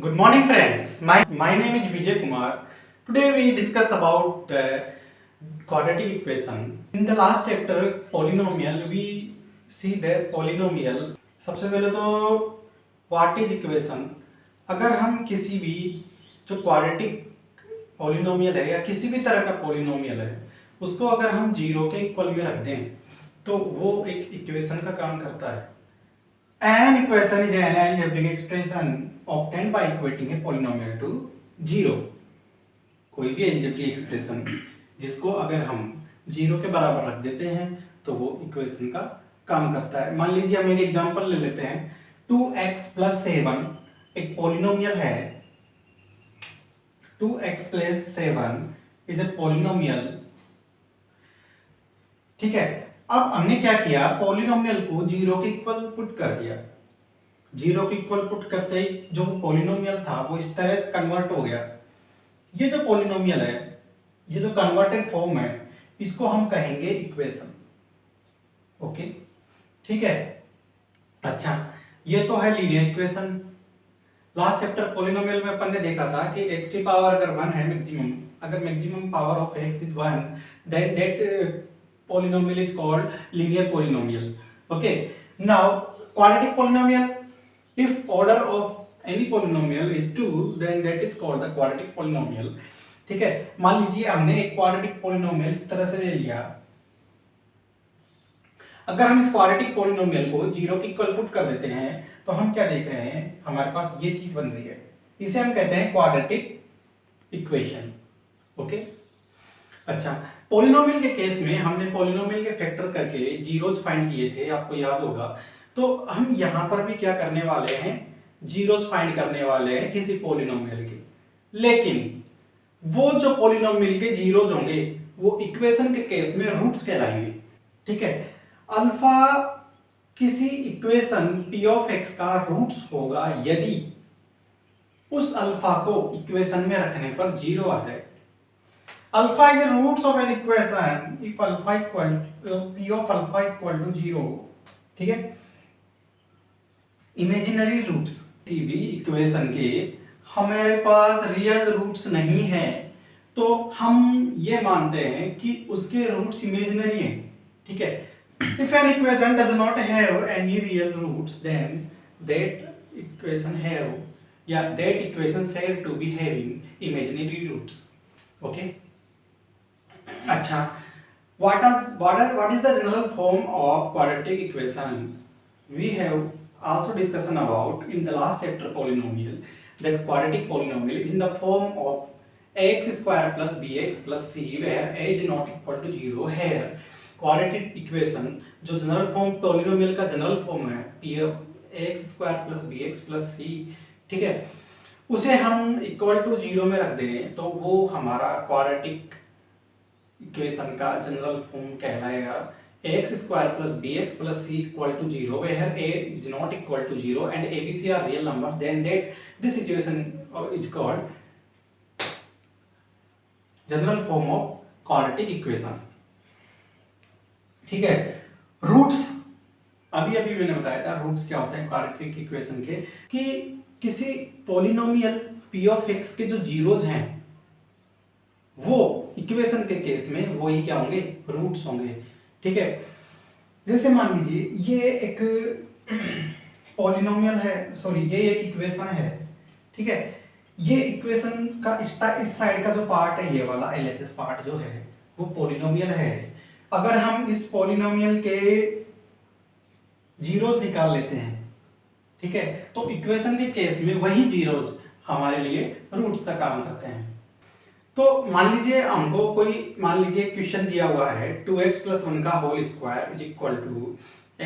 Good morning, friends. My name is Vijay Kumar. Today we discuss about quadratic equation. In the last chapter, polynomial, we see that polynomial. सबसे पहले तो what is equation? अगर हम किसी भी जो quadratic polynomial है या किसी भी तरह का पॉलिनोमियल है उसको अगर हम जीरो के इक्वल में रख दें तो वो एक इक्वेशन का काम करता है। An equation is an algebraic expression obtained by equating a polynomial to zero. कोई भी algebraic expression जिसको अगर हम जीरो के बराबर रख देते हैं तो वो इक्वेशन का काम करता है। मान लीजिए हम एक एग्जांपल ले लेते हैं 2x plus 7 एक पॉलिनोमियल है। 2x plus 7 is a polynomial। ठीक है, अब हमने क्या किया, पॉलिनोमियल को जीरो के इक्वल पुट कर दिया। जीरो के इक्वल पुट करते ही जो पॉलिनोमियल था वो इस तरह कन्वर्ट हो गया। ये जो पॉलिनोमियल है, ये जो कन्वर्टेड फॉर्म है, इसको हम कहेंगे इक्वेशन। ओके, ठीक है। अच्छा, ये तो है linear equation. Last chapter polynomial में अपन ने देखा था कि x की पावर अगर 1 है मैक्सिमम, अगर maximum power of x is 1, then that polynomial is called linear polynomial. Okay, now quadratic polynomial, if order of any polynomial is 2 then that is called the quadratic polynomial. ठीक है, मान लीजिए हमने एक quadratic polynomial इस तरह से ले लिया। अगर हम इस quadratic polynomial को जीरो के इक्वल पुट कर देते हैं तो हम क्या देख रहे हैं, हमारे पास ये चीज बन रही है, इसे हम कहते हैं quadratic equation. ओके, अच्छा, पॉलिनोमियल के केस में हमने पॉलिनोमियल के फैक्टर करके जीरोज फाइंड किए थे, आपको याद होगा। तो हम यहाँ पर भी क्या करने वाले हैं, जीरोज फाइंड करने वाले हैं किसी पॉलिनोमियल के। लेकिन वो जो पॉलिनोमियल के जीरोज होंगे वो इक्वेशन के केस में रूट्स कहलाएंगे। ठीक है, अल्फा किसी इक्वेशन p ऑफ x का रूट्स होगा यदि उस अल्फा को इक्वेशन में रखने पर जीरो आ जाए। Alpha is the roots of an equation if alpha equal p of alpha equal to 0. ठीक है, इमेजिनरी रूट्स किसी भी इक्वेशन के हमारे पास रियल रूट्स नहीं है तो हम ये मानते हैं कि उसके रूट्स इमेजिनरी हैं। ठीक है, if an equation does not have any real roots then that equation have या that equation said to be having imaginary roots. Okay, अच्छा, what is the general form of quadratic equation? We have also discussion about in the last chapter polynomial that quadratic polynomial is in the form of ax square plus bx plus c where a is not equal to 0. Here quadratic equation जो general form polynomial का general form है p of ax square plus bx plus c, ठीक है, उसे हम equal to 0 में रख दें तो वो हमारा क्वाड्रेटिक इक्वेशन का जनरल फॉर्म कहलाएगा ax square plus bx plus c equal to 0 where a is not equal to 0 and a b c are real numbers, then that this equation is called general form of quadratic equation. ठीक है, roots अभी मैंने बताया था roots क्या होते हैं quadratic equation के, कि किसी पॉलिनोमियल p of x के जो जीरोज हैं वो इक्वेशन के केस में वो ही क्या होंगे, रूट्स होंगे। ठीक है, जैसे मान लीजिए ये एक पॉलिनोमियल है, सॉरी ये एक इक्वेशन है। ठीक है, ये इक्वेशन का इस साइड का जो पार्ट है, ये वाला LHS पार्ट जो है वो पॉलिनोमियल है। अगर हम इस पॉलिनोमियल के जीरोज निकाल लेते हैं, ठीक है, तो इक्वेशन के केस में वही जीरोज हमारे लिए रूट्स का काम करते हैं। तो मान लीजिए हमको मान लीजिए क्वेश्चन दिया हुआ है 2x plus 1 का whole square is equal to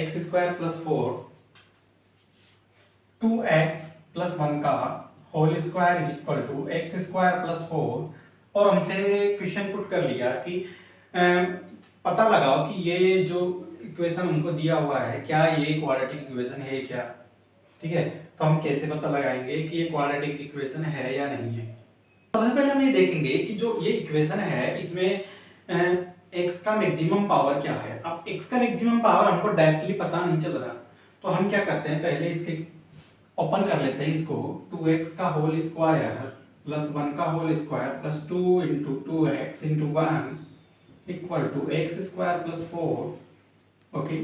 x square plus 4, 2x plus 1 का whole square is equal to x square plus 4, और हमसे क्वेश्चन पुट कर लिया कि पता लगाओ कि ये जो इक्वेशन हमको दिया हुआ है क्या ये क्वाड्रेटिक इक्वेशन है क्या। ठीक है, तो हम कैसे पता लगाएंगे कि ये क्वाड्रेटिक इक्वेशन है या नहीं है। सबसे पहले हम ये देखेंगे कि जो ये इक्वेशन है इसमें x का मैक्सिमम पावर क्या है। अब x का मैक्सिमम पावर हमको डायरेक्टली पता नहीं चल रहा तो हम क्या करते हैं, पहले इसके ओपन कर लेते हैं इसको, 2x का होल स्क्वायर प्लस 1 का whole square plus 2 into 2x into 1 equal to X square plus 4, okay,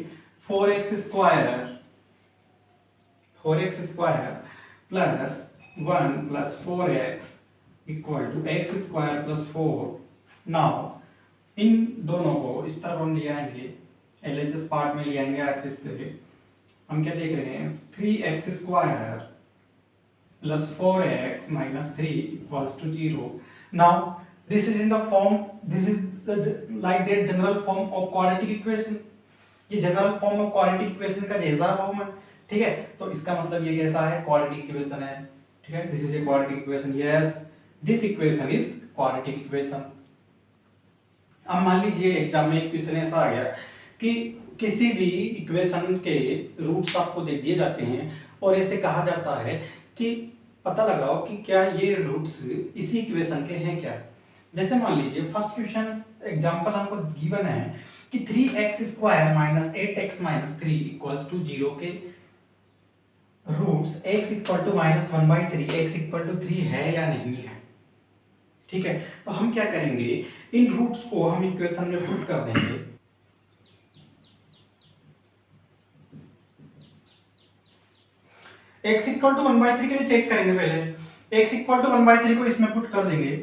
4x square plus 1 plus 4x equal to X square plus 4। Now इन दोनों को इस तरफ हम ले आएंगे, LHS पार्ट में ले आएंगे आरएचएस से। हम क्या देख रहे हैं, 3x square plus 4x minus 3 equals to 0। Now this is in the form, this is like that general form of quadratic equation. ये general form of quadratic equation का जैसा फॉर्म है, ठीक है। तो इसका मतलब ये कैसा है, क्वाड्रेटिक इक्वेशन है, ठीक है। This is a quadratic equation, yes this equation is quadratic equation. अब मान लीजिए एग्जाम में एक क्वेश्चन ऐसा आ गया कि किसी भी इक्वेशन के रूट्स आपको दे दिए जाते हैं और ऐसे कहा जाता है कि पता लगाओ कि क्या ये रूट्स इसी इक्वेशन के हैं क्या। जैसे मान लीजिए फर्स्ट क्वेश्चन एग्जांपल हमको गिवन है कि 3x square minus 8x minus 3 equals to 0 के roots x equal to minus 1/3 x equal to 3 है या नहीं है, ठीक है। तो हम क्या करेंगे, इन रूट्स को हम इक्वेशन में पुट कर देंगे। x इक्वल टू 1/3 के लिए चेक करेंगे पहले, x इक्वल टू 1/3 को इसमें पुट कर देंगे।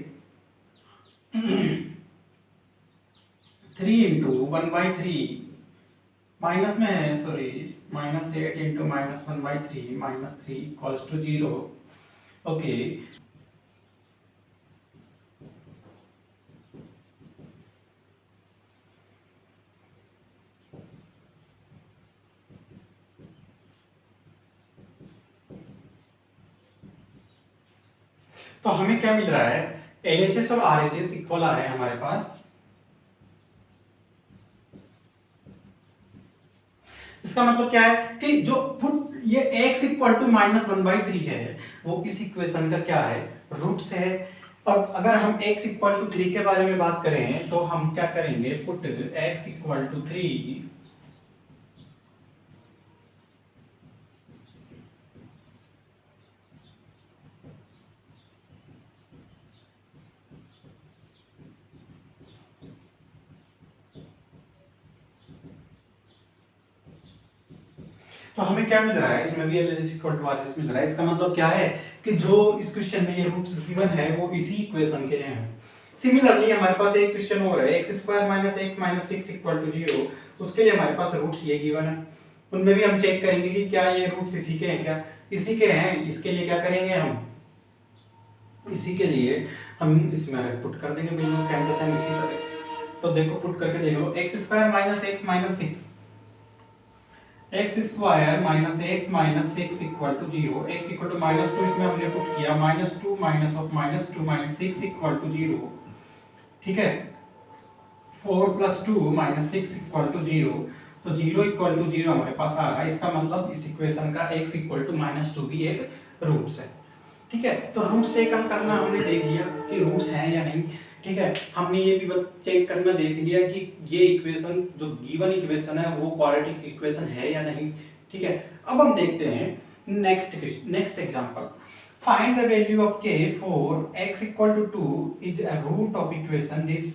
3 इंटू 1/3 माइनस में है, sorry minus 8 into minus 1/3 minus 3 equals to 0, okay. तो हमें क्या मिल रहा है, LHS और RHS इक्वल आ रहे हैं हमारे पास। इसका मतलब क्या है कि जो पुट ये x इक्वल टू माइनस 1/3 है वो इस इक्वेशन का क्या है, रूट्स है। अब अगर हम x इक्वल टू 3 के बारे में बात करें तो हम क्या करेंगे, पुट x इक्वल टू 3 तो हमें क्या मिल रहा है, इसमें भी LHS इक्वल टू RHS मिल रहा है। इसका मतलब क्या है कि जो इस क्वेश्चन में ये रूट्स गिवन है वो इसी इक्वेशन के हैं। सिमिलरली हमारे पास एक क्वेश्चन और है, x square minus x minus 6 equal to 0, उसके लिए हमारे पास रूट्स ये गिवन है। उनमें भी हम चेक करेंगे कि क्या ये रूट्स इसी के हैं, क्या इसी के हैं। इसके लिए क्या करेंगे हम, इसी के लिए हम इसमें पुट कर देंगे बिल्कुल सेम टू सेम इसी तरह। तो देखो पुट करके देखो, x square minus x minus 6, x square minus x minus 6 equal to 0, x equal to minus 2 इसमें हमने पुट किया, minus 2 minus of minus 2 minus 6 equal to 0, ठीक है। 4 प्लस 2 माइनस 6 इक्वल टू 0, तो 0 इक्वल टू 0 हमारे पास आ रहा है। इसका मतलब इस इक्वेशन का x इक्वल टू माइनस 2 भी एक रूट्स है, ठीक है। तो रूट्स चेक हम करना हमने देख लिया कि रूट्स हैं या नहीं, ठीक है। हमने ये भी चेक करना देख लिया कि ये इक्वेशन जो गिवन इक्वेशन है वो क्वाड्रेटिक इक्वेशन है या नहीं, ठीक है। अब हम देखते हैं next example. Find the value of k for x equal to 2 is a root of equation this.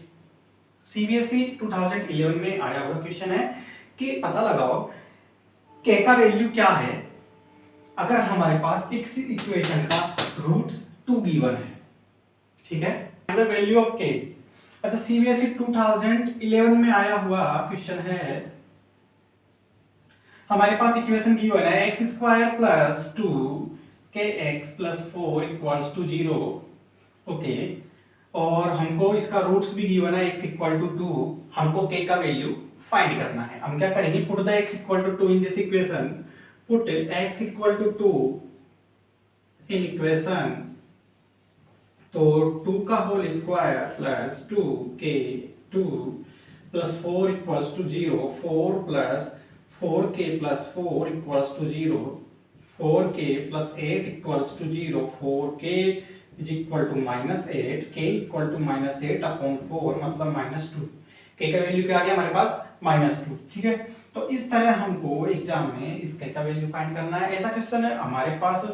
CBSE 2011 में आया हुआ क्वेश्चन है कि पता लगाओ k का वैल्यू क्या है अगर हमारे पास इस इक्वेशन का रूट्स 2 गिवन है, ठीक है। द वैल्यू ऑफ k, अच्छा CBSE 2011 में आया हुआ क्वेश्चन है, हमारे पास इक्वेशन गिवन है x square plus 2 kx plus 4 equals to 0, okay. और हमको इसका रूट्स भी गिवन है x इक्वल टू 2, हमको k का वैल्यू फाइंड करना है। हम क्या करेंगे, put the x equal to 2 in this equation, put x equal to 2 in equation, तो 2 का whole square plus 2k2 plus 4 equals to 0, 4 plus 4k plus 4 equals to 0, 4k plus 8 equals to 0, 4k is equal to minus 8, k equal to minus 8 upon 4 मतलब minus 2। k का value क्या आ गया हमारे पास, minus 2, ठीक है। तो इस तरह हमको एग्जाम में इसका क्या वैल्यू फाइंड करना है। ऐसा क्वेश्चन है हमारे पास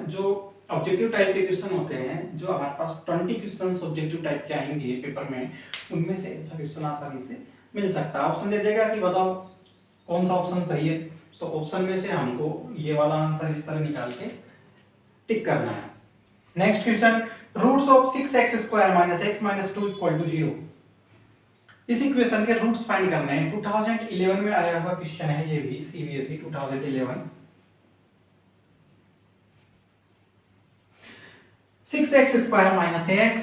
जो ऑब्जेक्टिव टाइप के क्वेश्चन होते हैं, जो हमारे पास 20 क्वेश्चन ऑब्जेक्टिव टाइप के आएंगे पेपर में, उनमें से ऐसा क्वेश्चन आसानी से मिल सकता है। ऑप्शन दे देगा कि बताओ कौन सा ऑप्शन सही है, तो ऑप्शन में से हमको ये वाला आंसर इस तरह निकाल के टिक करना है। Next question, roots of 6x square minus x minus 2 equal to 0। इस इक्वेशन के रूट्स फाइंड करने हैं। 2011 में आया हुआ क्वेश्चन है ये भी, CBSE 2011। 6x square minus x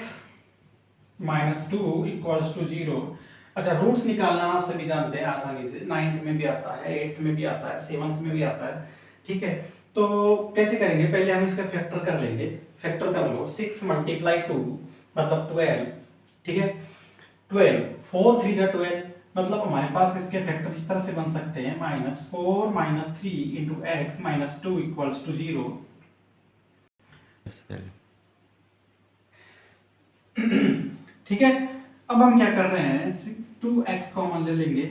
minus 2 equals to 0। अच्छा, रूट्स निकालना आप सभी जानते हैं आसानी से, 9th में भी आता है, 8th में भी आता है, 7th में भी आता है, ठीक है। तो कैसे करेंगे, पहले हम इसका फैक्टर कर लेंगे। फैक्टर कर लो, 6 मल्टीप्लाई 2 मतलब 12, ठीक है। 12, 4 3 जा 12, मतलब हमारे पास इसके फैक्टर इस तरह से बन सकते हैं, minus 4 minus 3 into X minus 2 equals to 0। ठीक है। अब हम क्या कर रहे हैं, 2x कॉमन ले लेंगे,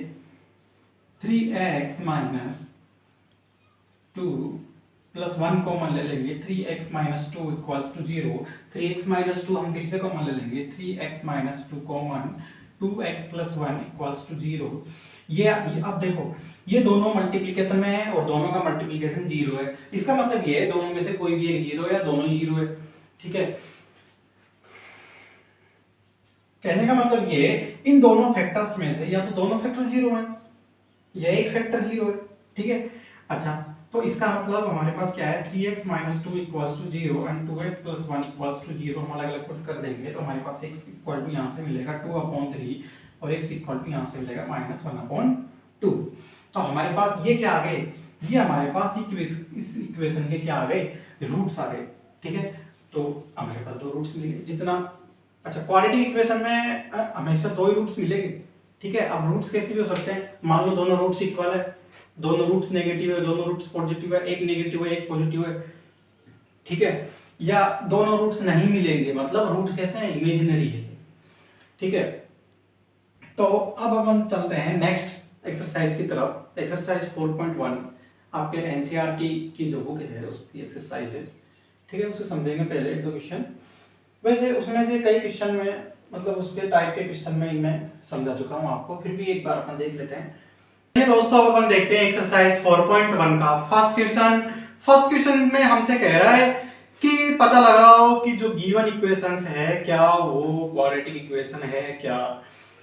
3x माइनस 2 प्लस 1 कॉमन ले लेंगे, 3x minus 2 equals to 0। 3x minus 2 हम फिर से कॉमन ले लेंगे, 3x minus 2 common, 2x plus 1 equals to 0। ये अब देखो, ये दोनों मल्टीप्लिकेशन में है और दोनों का मल्टीप्लिकेशन 0 है। इसका मतलब ये है दोनों में से कोई भी एक 0 है या दोनों ही 0 है, ठीक है। कहने का मतलब ये, इन दोनों फैक्टर्स में से या तो दोनों फैक्टर 0 है या एक फैक्टर 0 है, ठीक है। अच्छा, तो इसका मतलब हमारे पास क्या है, 3x minus 2 equals to 0 and 2x plus 1 equals to 0। हम अलग अलग पुट कर देंगे तो हमारे पास x इक्वल टू यहाँ से मिलेगा 2/3 और x इक्वल टू यहाँ से मिलेगा -1/2। तो हमारे पास ये क्या आ गए, ये हमारे पास इस इक्वेशन के क्या आ गए, रूट्स आ गए, ठीक है। तो हमारे पास दो रूट्स मिलेंगे जितना। अच्छा, क्वाड्रेटिक इक्वेशन में हमेशा दो ही रूट्स मिलेंगे, ठीक है। अब रूट्स कैसे भी हो सकते हैं, मान लो दोनों रूट्स इक्वल है, दोनों रूट्स नेगेटिव है, दोनों रूट्स पॉजिटिव है, एक नेगेटिव है एक पॉजिटिव है, ठीक है। या दोनों रूट्स नहीं मिलेंगे, मतलब रूट कैसे हैं, इमेजिनरी है, ठीक है। तो अब हम चलते हैं नेक्स्ट एक्सरसाइज की तरफ। एक्सरसाइज 4.1 आपके एनसीईआरटी की जो बुक है उसकी एक्सरसाइज है, ठीक है। उसे समझेंगे पहले एक दो क्वेश्चन। वैसे उसमें से कई क्वेश्चन में, मतलब उसके टाइप के क्वेश्चन में मैं समझा चुका हूं आपको, फिर भी एक बार अपन देख लेते हैं। ये दोस्तों, अब अपन देखते हैं एक्सरसाइज 4.1 का फर्स्ट क्वेश्चन। फर्स्ट क्वेश्चन में हमसे कह रहा है कि पता लगाओ कि जो गिवन इक्वेशंस है क्या वो क्वाड्रेटिक इक्वेशन है क्या,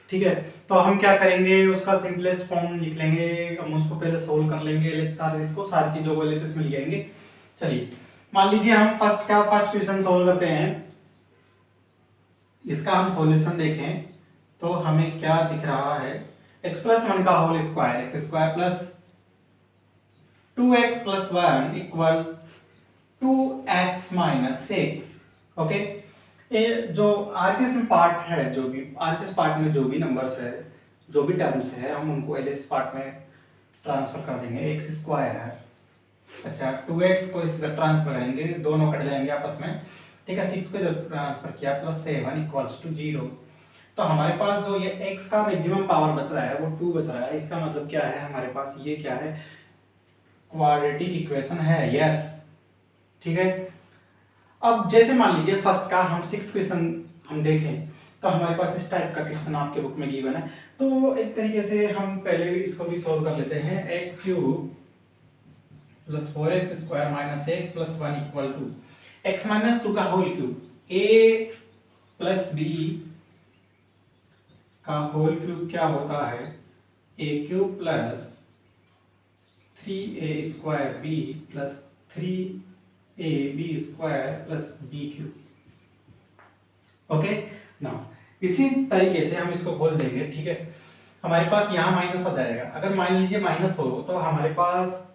ठीक है। तो हम क्या करेंगे, उसका सिंपलेस्ट फॉर्म लिख लेंगे, हम उसको पहले सोल्व कर लेंगे, सारी चीजों को एलएचएस में लिख जाएंगे। चलिए, मान लीजिए हम फर्स्ट क्वेश्चन सोल्व करते हैं। इसका हम सॉल्यूशन देखें तो हमें क्या दिख रहा है, x प्लस 1 का whole square, X square plus 2x plus 1 equal 2x minus 6। Okay, ये जो आरएचएस में पार्ट है, जो भी आरएचएस पार्ट में जो भी नंबर्स है, जो भी टर्म्स है, हम उनको एलएचएस पार्ट में ट्रांसफर कर देंगे। एक्स स्क्वायर है, अच्छा 2x को इस तरह ट्रांसफर करेंगे, दोनों कट जाएंगे आपस में, ठीक है। 6 को जब ट्रांसफर किया प्लस 7 इक्वल्स टू 0। तो हमारे पास जो ये x का मैक्सिमम पावर बच रहा है वो 2 बच रहा है। इसका मतलब क्या है, हमारे पास ये क्या है, क्वाड्रेटिक इक्वेशन है, यस, ठीक है। अब जैसे मान लीजिए फर्स्ट का हम 6th क्वेश्चन हम देखें तो हमारे पास इस टाइप का क्वेश्चन आपके बुक में गिवन है। तो एक तरीके से हम पहले इसको भी सॉल्व कर लेते हैं। x cube plus 4x square minus x plus 1 equal to x minus 2 का whole cube, a plus b का होल क्यूब क्या होता है, a cube plus 3a square b plus 3ab square plus b cube. Okay, now इसी तरीके से हम इसको खोल देंगे, ठीक है। हमारे पास यहाँ माइनस आ जाएगा, अगर मान लीजिए माइनस हो तो हमारे पास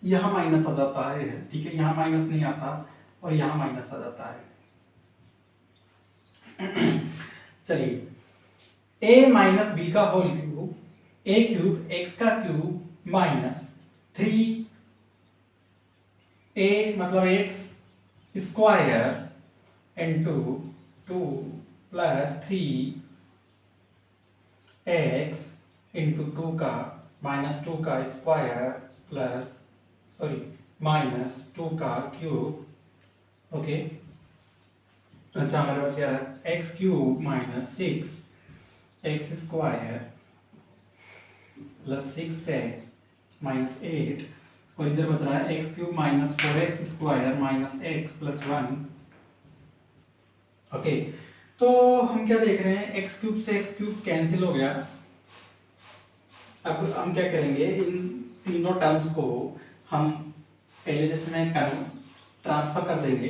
यहाँ माइनस आ जाता है, ठीक है। यहाँ माइनस नहीं आता और यहाँ माइनस आ जाता है। चलिए, a माइनस बी का whole cube, a cube x का क्यूब माइनस 3a मतलब x square into 2 plus 3x into 2 का माइनस 2 का स्क्वायर प्लस सॉरी माइनस 2 का क्यूब। ओके, अच्छा हमारे पास क्या है x cube minus 6 x square plus 6x minus 8, और इधर बच रहा है x cube minus 4x square minus x plus 1। Okay, तो हम क्या देख रहे हैं, एक्स क्यूब से एक्स क्यूब कैंसिल हो गया। अब हम क्या करेंगे, इन तीनों टर्म्स को हम पहले जैसे मैं ट्रांसफर कर देंगे,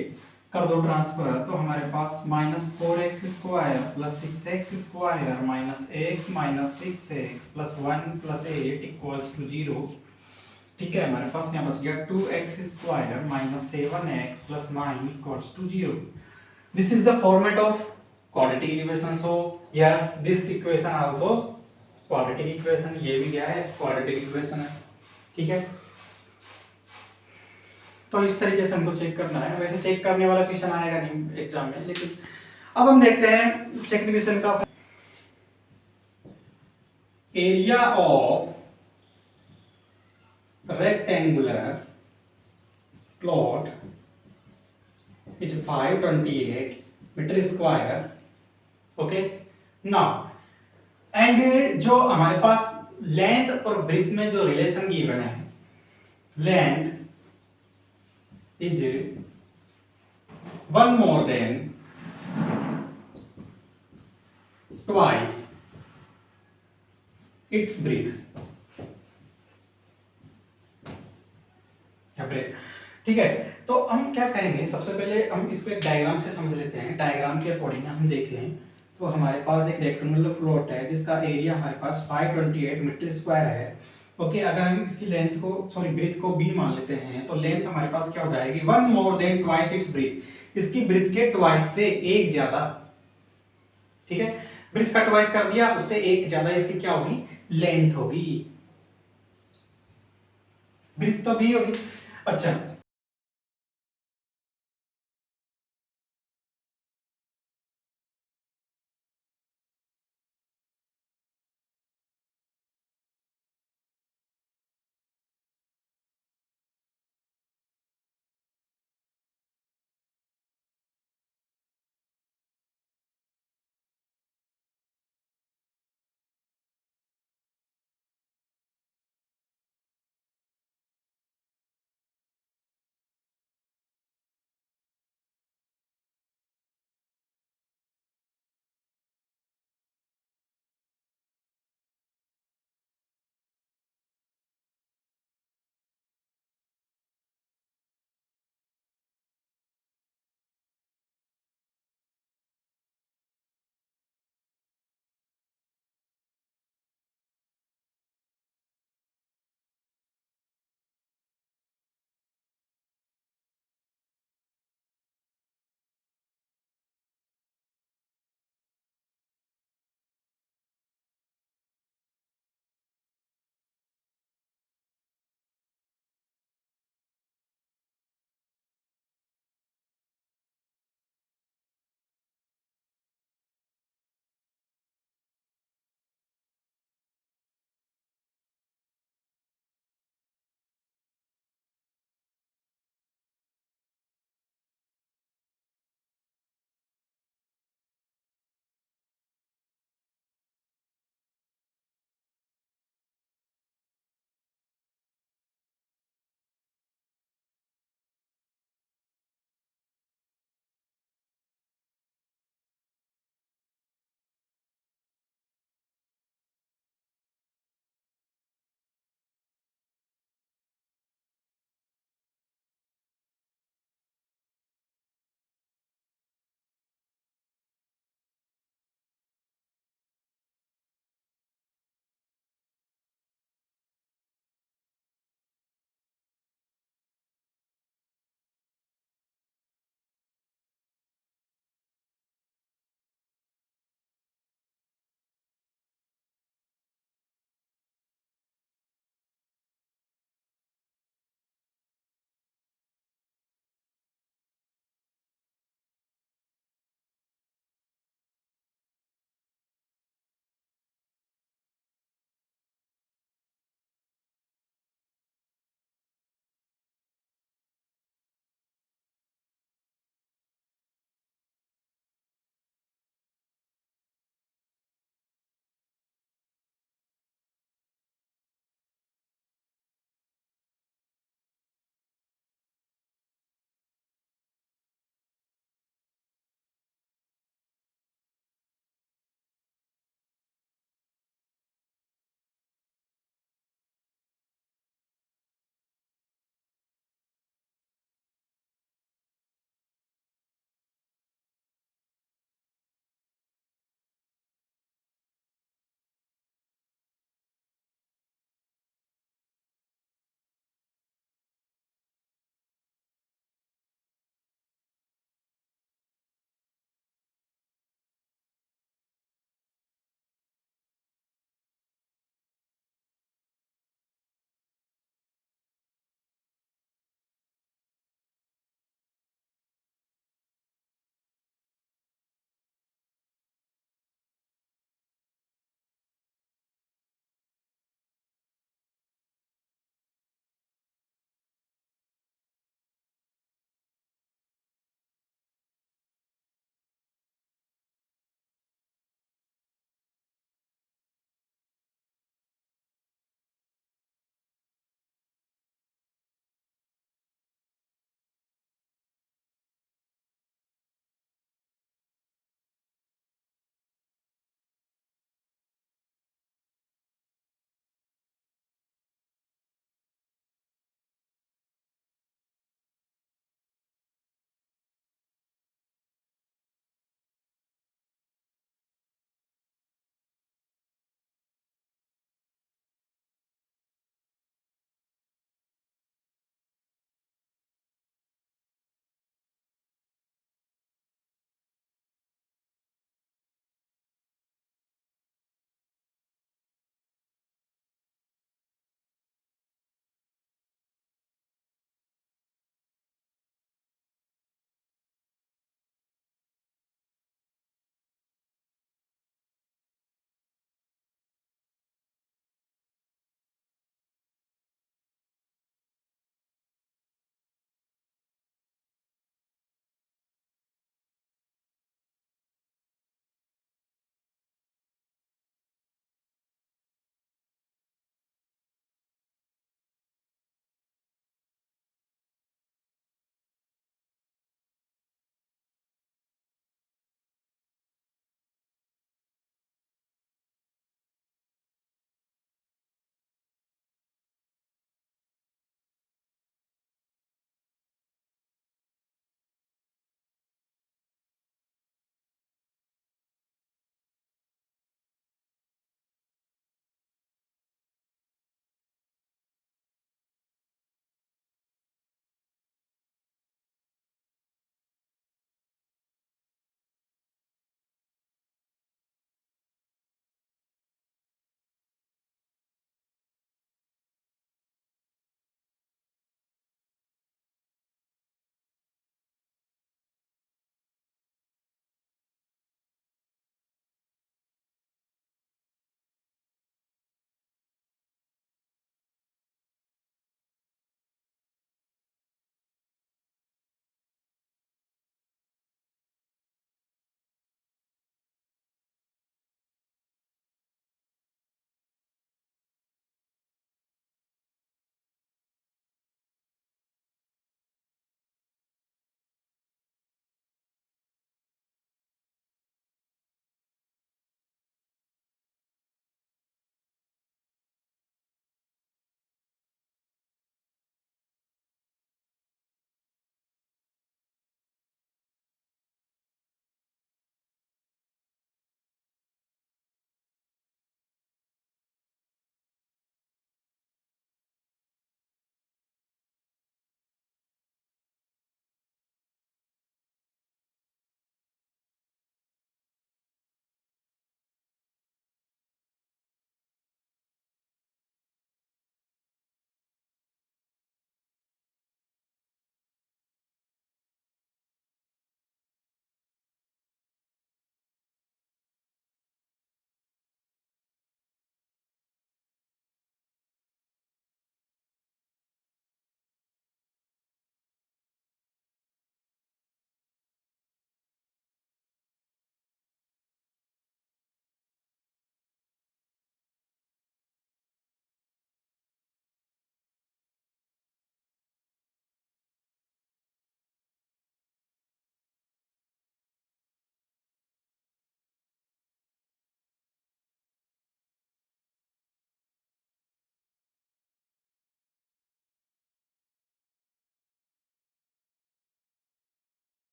कर दो ट्रांसफर, तो हमारे पास minus 4x square plus 6x square minus x minus 6x plus 1 plus 8 equals to 0। ठीक है, हमारे पास यहाँ बच गया 2x square minus 7x plus 9 equals to 0। This is the format of quadratic equation. So yes, this equation also quadratic equation, ये भी क्या है क्वाड्रेटिक इक्वेशन है। ठीक है, तो इस तरीके से हमको चेक करना है। वैसे चेक करने वाला क्वेश्चन आएगा नहीं एग्जाम में, लेकिन अब हम देखते हैं सेकंड क्वेश्चन का। Area of rectangular plot is 528 metre square. Okay, now and जो हमारे पास लेंथ और ब्रेथ में जो रिलेशन गिवन है, length is 1 more than twice its breadth। ठीक है, तो हम क्या करेंगे, सबसे पहले हम इसको एक डायग्राम से समझ लेते हैं। डायग्राम के अकॉर्डिंग हम देख लें तो हमारे पास एक रेक्टेंगुलर प्लॉट है जिसका एरिया हमारे पास 528 मीटर स्क्वायर है। ओके, अगर हम इसकी लेंथ को सॉरी ब्रेथ को b मान लेते हैं तो लेंथ हमारे पास क्या हो जाएगी 1 more than twice its breadth। इसकी ब्रेथ के ट्वाइस से एक ज्यादा। ठीक है, ब्रेथ का ट्वाइस कर दिया, उससे एक ज्यादा इसकी क्या होगी लेंथ होगी। ब्रेथ तो b होगी। अच्छा,